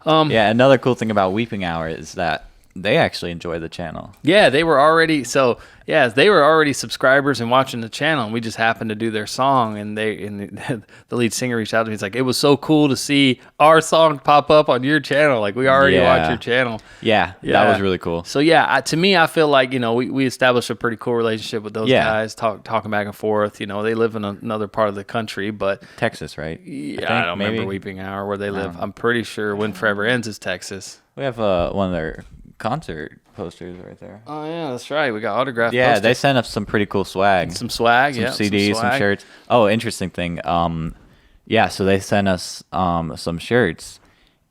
Yeah, another cool thing about Weeping Hour is that they actually enjoy the channel. Yeah, they were already subscribers and watching the channel, and we just happened to do their song, and the lead singer reached out to me. He's like, it was so cool to see our song pop up on your channel. Like, we already watch your channel. Yeah, that was really cool. So yeah, to me, I feel like, you know, we established a pretty cool relationship with those guys, talking back and forth. You know, they live in another part of the country, but Texas, right? Yeah, I don't remember Weeping Hour where they live. I'm pretty sure When Forever Ends is Texas. We have one of their concert posters right there. Oh yeah, that's right. We got autographed. Yeah, posters. They sent us some pretty cool swag. Some swag, some CDs, some shirts. Oh, interesting thing. Yeah, so they sent us some shirts,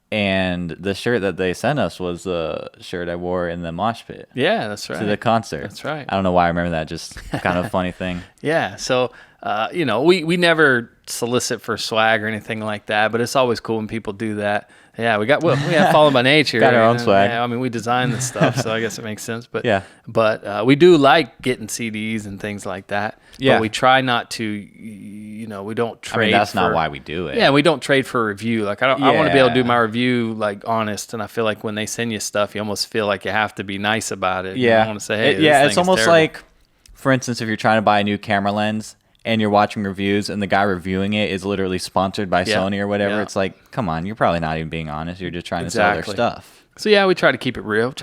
and the shirt that they sent us was the shirt I wore in the mosh pit. Yeah, that's right. To the concert. That's right. I don't know why I remember that. Just kind of a funny thing. Yeah. So, you know, we never solicit for swag or anything like that, but it's always cool when people do that. Yeah, we have Fallen by Nature. Got our own swag. Yeah, I mean, we designed this stuff, so I guess it makes sense. But yeah, but we do like getting CDs and things like that. Yeah, but we try not to. You know, we don't trade. I mean, that's not why we do it. Yeah, we don't trade for a review. Like I want to be able to do my review like honest, and I feel like when they send you stuff, you almost feel like you have to be nice about it. Yeah, you want to say, hey, it's almost like, for instance, if you're trying to buy a new camera lens and you're watching reviews and the guy reviewing it is literally sponsored by Sony or whatever, it's like, come on, you're probably not even being honest. You're just trying to sell their stuff. So yeah, we try to keep it real.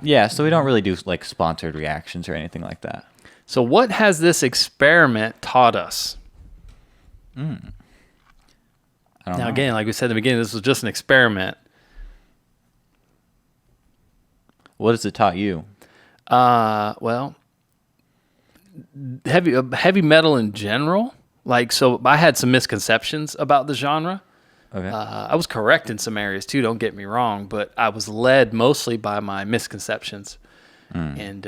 Yeah, so we don't really do like sponsored reactions or anything like that. So what has this experiment taught us? I don't know. Again, like we said in the beginning, this was just an experiment. What has it taught you? Well, heavy metal in general. Like, so I had some misconceptions about the genre. Okay. I was correct in some areas too, don't get me wrong, but I was led mostly by my misconceptions. And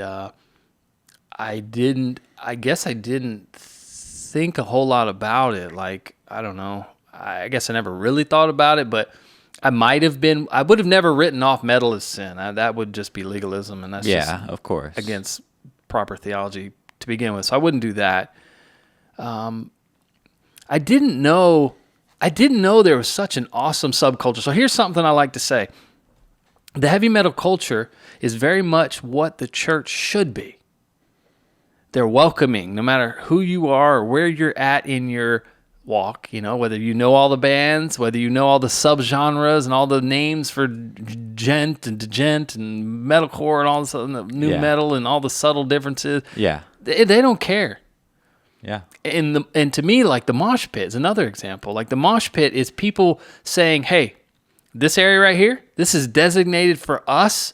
I guess I didn't think a whole lot about it. Like, I don't know. I guess I never really thought about it, but I would have never written off metal as sin. That would just be legalism, and that's just of course. against proper theology to begin with. So I wouldn't do that. I didn't know there was such an awesome subculture. So here's something I like to say. The heavy metal culture is very much what the church should be. They're welcoming, no matter who you are or where you're at in your walk, whether you know all the bands, whether you know all the subgenres and all the names for gent and degent and metalcore and all this new metal and all the subtle differences. Yeah. They don't care. Yeah. And to me, like, the mosh pit is another example. Like, the mosh pit is people saying, hey, this area right here, this is designated for us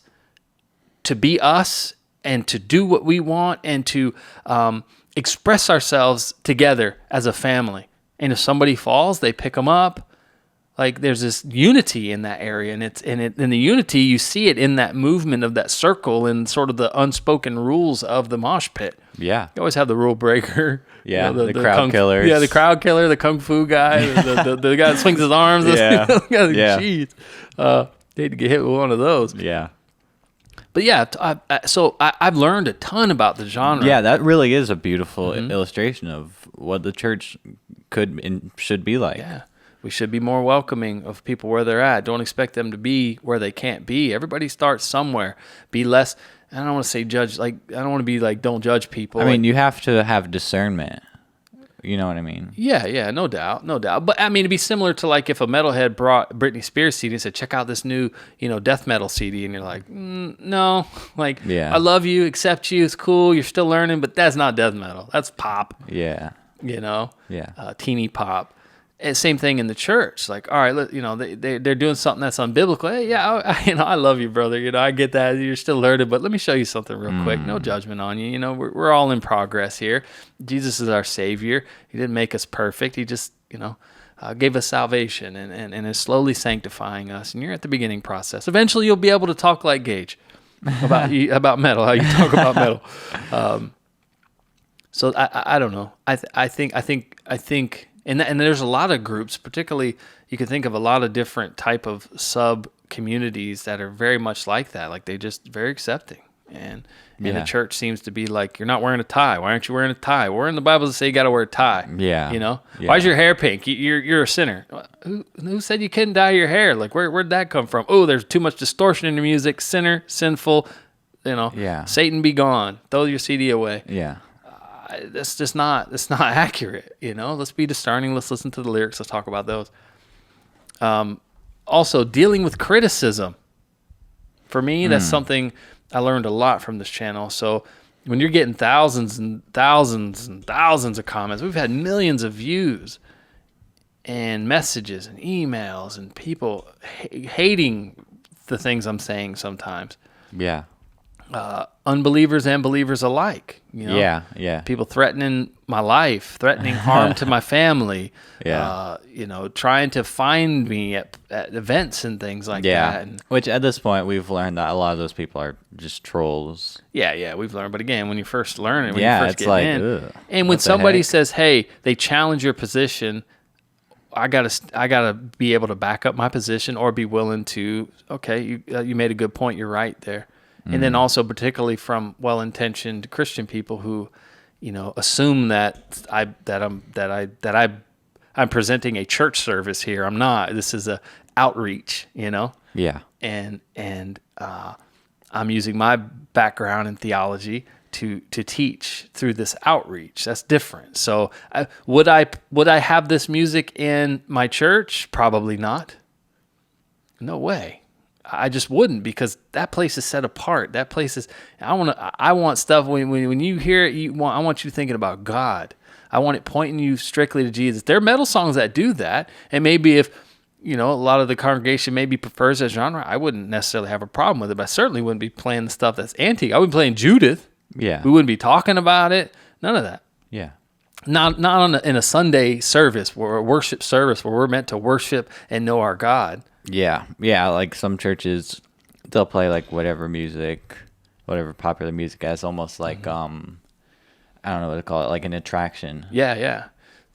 to be us and to do what we want and to express ourselves together as a family. And if somebody falls, they pick them up. Like, there's this unity in that area, and in the unity, you see it in that movement of that circle and sort of the unspoken rules of the mosh pit. Yeah. You always have the rule breaker. Yeah, the crowd killers. Yeah, the crowd killer, the kung fu guy, the guy that swings his arms. Yeah. Yeah. Jeez. They had to get hit with one of those. Yeah. But yeah, I've learned a ton about the genre. Yeah, that really is a beautiful illustration of what the church could and should be like. Yeah. We should be more welcoming of people where they're at. Don't expect them to be where they can't be. Everybody starts somewhere. Be less, I don't want to say judge, like, I don't want to be like, don't judge people. I mean, you have to have discernment. You know what I mean? Yeah, no doubt. But I mean, it'd be similar to like if a metalhead brought Britney Spears CD and said, check out this new, death metal CD. And you're like, no, like, Yeah. I love you, accept you, it's cool, you're still learning, but that's not death metal. That's pop, Yeah. Yeah. teeny pop. And same thing in the church. Like, all right, they're doing something that's unbiblical. Hey, yeah, I love you, brother. I get that. You're still learning, but let me show you something real quick. No judgment on you. We're all in progress here. Jesus is our Savior. He didn't make us perfect. He just, gave us salvation and is slowly sanctifying us. And you're at the beginning process. Eventually, you'll be able to talk like Gage about metal. How you talk about metal. So I don't know. I think. And there's a lot of groups, particularly you can think of a lot of different type of sub communities that are very much like that. Like, they just very accepting. And the church seems to be like, you're not wearing a tie. Why aren't you wearing a tie? Where in the Bible does it say you got to wear a tie? Yeah. Yeah. Why is your hair pink? You're a sinner. Who said you couldn't dye your hair? Like, where'd that come from? Oh, there's too much distortion in your music. Sinner, sinful. Yeah. Satan be gone. Throw your CD away. Yeah. That's not accurate. Let's be discerning. Let's listen to the lyrics. Let's talk about those. Also, dealing with criticism. For me, that's something I learned a lot from this channel. So when you're getting thousands and thousands and thousands of comments, we've had millions of views and messages and emails and people hating the things I'm saying sometimes. Yeah. Unbelievers and believers alike. Yeah. People threatening my life, threatening harm to my family. Yeah. Trying to find me at events and things like that. And which at this point we've learned that a lot of those people are just trolls. yeah, we've learned. But again, when you first learn it, Yeah, you first it's get like, in, ugh, and when what the somebody heck? says, "Hey," they challenge your position. I gotta be able to back up my position or be willing to. Okay, you made a good point. You're right there. And then also, particularly from well-intentioned Christian people who, assume that I'm presenting a church service here. I'm not. This is a outreach. Yeah. And I'm using my background in theology to teach through this outreach. That's different. So would I have this music in my church? Probably not. No way. I just wouldn't, because that place is set apart. That place is. I want stuff when you hear it. I want you thinking about God. I want it pointing you strictly to Jesus. There are metal songs that do that, and maybe if a lot of the congregation maybe prefers that genre, I wouldn't necessarily have a problem with it, but I certainly wouldn't be playing the stuff that's antique. I would be playing Judith. Yeah. We wouldn't be talking about it. None of that. Yeah. Not in a Sunday service or a worship service where we're meant to worship and know our God. Yeah. Yeah. Like some churches, they'll play like whatever popular music as almost like, I don't know what to call it, like an attraction. Yeah.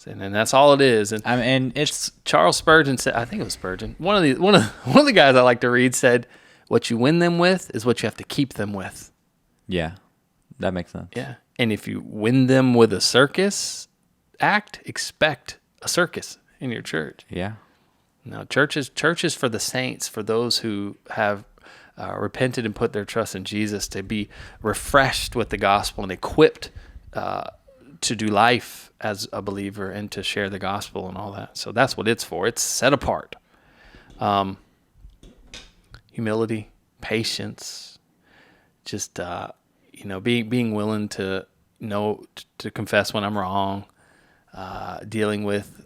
And that's all it is. And I mean, and it's Charles Spurgeon said, I think it was Spurgeon. One of the guys I like to read said, "What you win them with is what you have to keep them with." yeah, that makes sense. Yeah. And if you win them with a circus act, expect a circus in your church. Yeah. No, church is for the saints, for those who have repented and put their trust in Jesus, to be refreshed with the gospel and equipped to do life as a believer and to share the gospel and all that. So that's what it's for. It's set apart. Humility, patience, just being willing to confess when I'm wrong, dealing with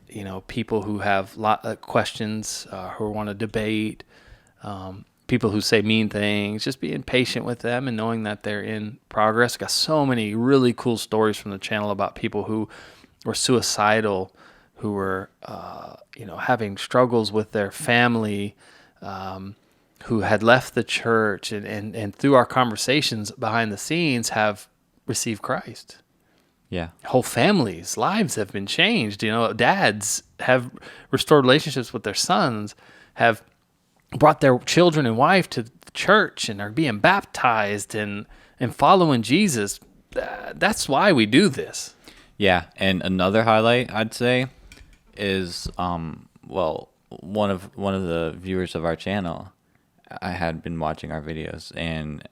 people who have questions, who want to debate, people who say mean things, just being patient with them and knowing that they're in progress. Got so many really cool stories from the channel about people who were suicidal, who were having struggles with their family, who had left the church, and through our conversations behind the scenes have received Christ. Yeah. Whole families' lives have been changed. Dads have restored relationships with their sons, have brought their children and wife to the church and are being baptized and following Jesus. That's why we do this. Yeah, and another highlight I'd say is one of the viewers of our channel, I had been watching our videos and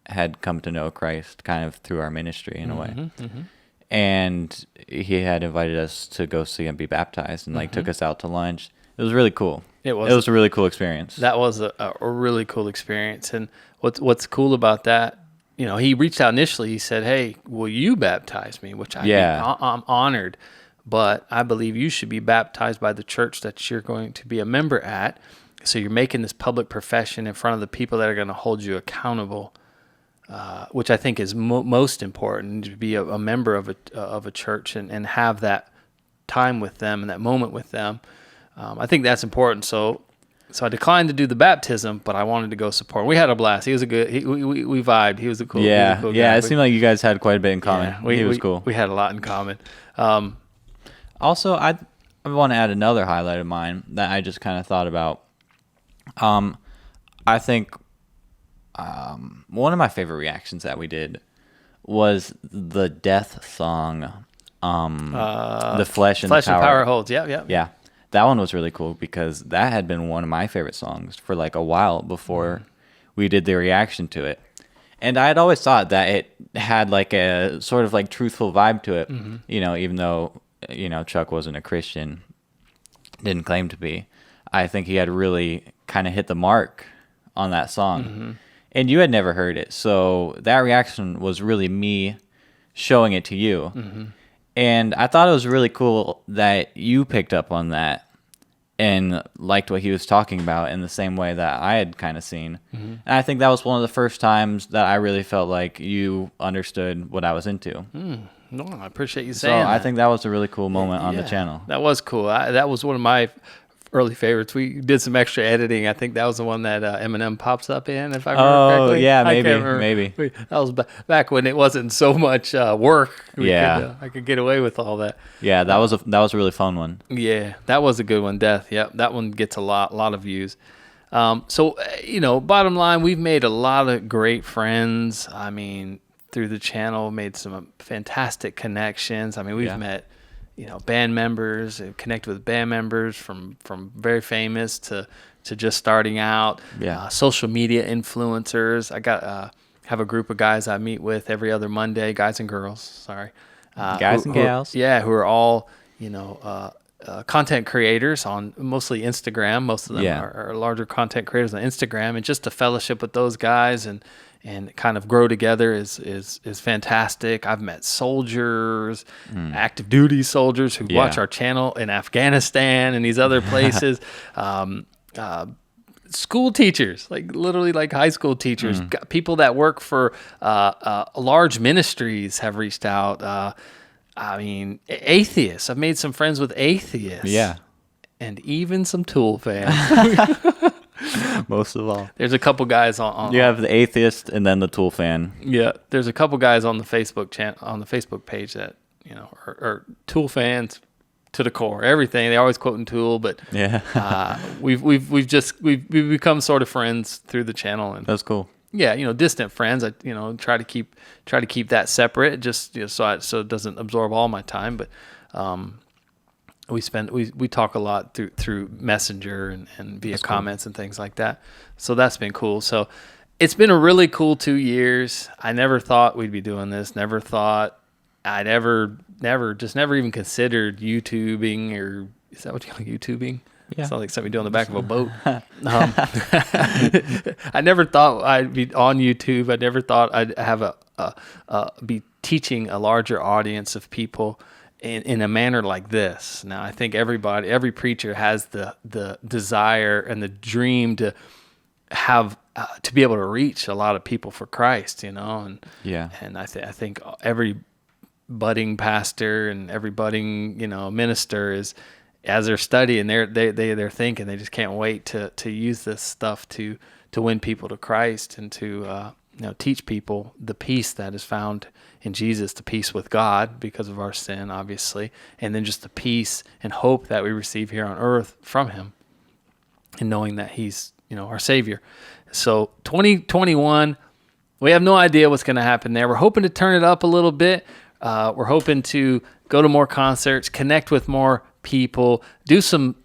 had come to know Christ kind of through our ministry in a way. Mm-hmm. And he had invited us to go see him be baptized and took us out to lunch. It was really cool. It was a really cool experience. That was a really cool experience. And what's cool about that, he reached out initially. He said, "Hey, will you baptize me?" Which I'm honored, but I believe you should be baptized by the church that you're going to be a member at. So you're making this public profession in front of the people that are going to hold you accountable, which I think is most important, to be a member of a church and have that time with them and that moment with them. I think that's important. So I declined to do the baptism, but I wanted to go support. We had a blast. He was we vibed. He was a cool guy. Yeah. It seemed like you guys had quite a bit in common. Yeah, he was cool. We had a lot in common. Also, I want to add another highlight of mine that I just kind of thought about. I think one of my favorite reactions that we did was the death song, "The Flesh and the Power Holds." Yeah. Yeah, that one was really cool because that had been one of my favorite songs for like a while before we did the reaction to it. And I had always thought that it had like a sort of like truthful vibe to it, even though, Chuck wasn't a Christian, didn't claim to be. I think he had really kind of hit the mark on that song. And you had never heard it. So that reaction was really me showing it to you. And I thought it was really cool that you picked up on that and liked what he was talking about in the same way that I had kind of seen. And I think that was one of the first times that I really felt like you understood what I was into. No, I appreciate you saying that. I think that was a really cool moment on the channel. That was cool. That was one of my early favorites. We did some extra editing. I think that was the one that Eminem pops up in, if I remember correctly. Oh, yeah, I can't remember. maybe. That was back when it wasn't so much work. I could get away with all that. Yeah, that was a really fun one. Yeah, that was a good one. Death. Yep, that one gets a lot of views. So bottom line, we've made a lot of great friends. I mean, through the channel, made some fantastic connections. I mean, we've met band members, connected with band members from very famous to just starting out. Social media influencers. I got have a group of guys I meet with every other Monday, guys and girls. Sorry, guys and gals. Who are all content creators on mostly Instagram. Most of them are larger content creators on Instagram, and just to fellowship with those guys and and kind of grow together is fantastic. I've met soldiers, active duty soldiers who watch our channel in Afghanistan and these other places. School teachers, like literally like high school teachers, people that work for large ministries have reached out. I mean, atheists. I've made some friends with atheists. Yeah. And even some Tool fans. Most of all. There's a couple guys on You have the atheist and then the Tool fan. yeah, there's a couple guys on the Facebook Facebook page that, you know, are Tool fans to the core. Everything. They always quoting Tool, but we've become sort of friends through the channel, and That's cool. yeah, you know, distant friends. I, you know, try to keep that separate, just, you know, so it doesn't absorb all my time. But we talk a lot through Messenger and via comments and things like that. So that's been cool. So it's been a really cool 2 years. I never thought we'd be doing this. Never thought I'd ever even considered YouTubing, or is that what you call YouTubing? Yeah. Sounds like something you do on the back of a boat. I never thought I'd be on YouTube. I never thought I'd have be teaching a larger audience of people in a manner like this. Now, I think every preacher has the desire and the dream to have to be able to reach a lot of people for Christ, you know, and I think every budding pastor and every budding, you know, minister is, as they're studying, they're thinking they just can't wait to use this stuff to win people to Christ and to you know, teach people the peace that is found in Jesus, the peace with God because of our sin, obviously, and then just the peace and hope that we receive here on earth from Him, and knowing that He's, you know, our Savior. So 2021, we have no idea what's going to happen there. We're hoping to turn it up a little bit. We're hoping to go to more concerts, connect with more people, do some,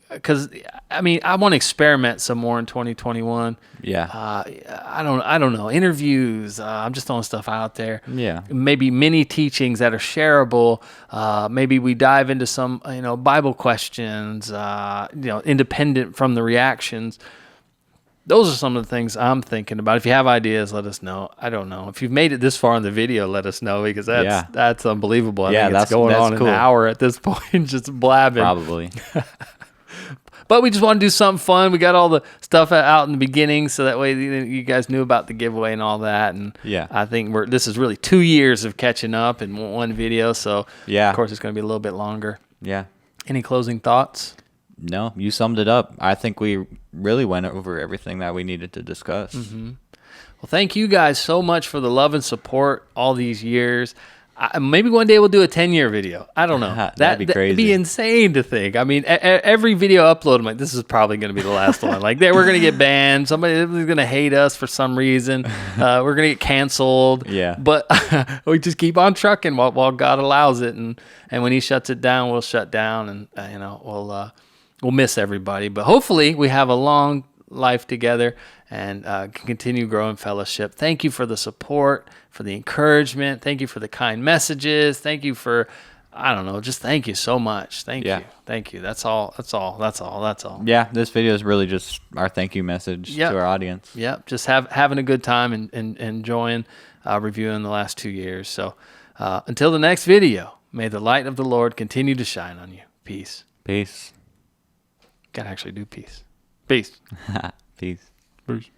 because I mean, I want to experiment some more in 2021. Yeah. I don't know, interviews. I'm just throwing stuff out there. Yeah. Maybe mini teachings that are shareable. Maybe we dive into some, you know, Bible questions, you know, independent from the reactions. Those are some of the things I'm thinking about. If you have ideas, let us know. I don't know. If you've made it this far in the video, let us know, because that's unbelievable. I think it's going on cool. an hour at this point, just blabbing. Probably. But we just want to do something fun. We got all the stuff out in the beginning, so that way you guys knew about the giveaway and all that. And Yeah. I think this is really 2 years of catching up in one video. So Yeah. of course it's going to be a little bit longer. Yeah. Any closing thoughts? No, you summed it up. I think we really went over everything that we needed to discuss. Mm-hmm. Well, thank you guys so much for the love and support all these years. Maybe one day we'll do a 10-year video. I don't know. That'd be crazy. That'd be insane to think. I mean, every video upload, I'm like, this is probably going to be the last one. Like, we're going to get banned. Somebody's going to hate us for some reason. We're going to get canceled. Yeah. But we just keep on trucking while God allows it. And when He shuts it down, we'll shut down. And, you know, we'll miss everybody. But hopefully we have a long life together and can continue growing fellowship. Thank you for the support, for the encouragement. Thank you for the kind messages. Thank you for, I don't know, just thank you so much. Thank you. Thank you. That's all. Yeah, this video is really just our thank you message to our audience. Yep. Just having a good time and enjoying reviewing the last 2 years. So until the next video, may the light of the Lord continue to shine on you. Peace. Peace. Gotta actually do peace. Peace. Peace. Peace.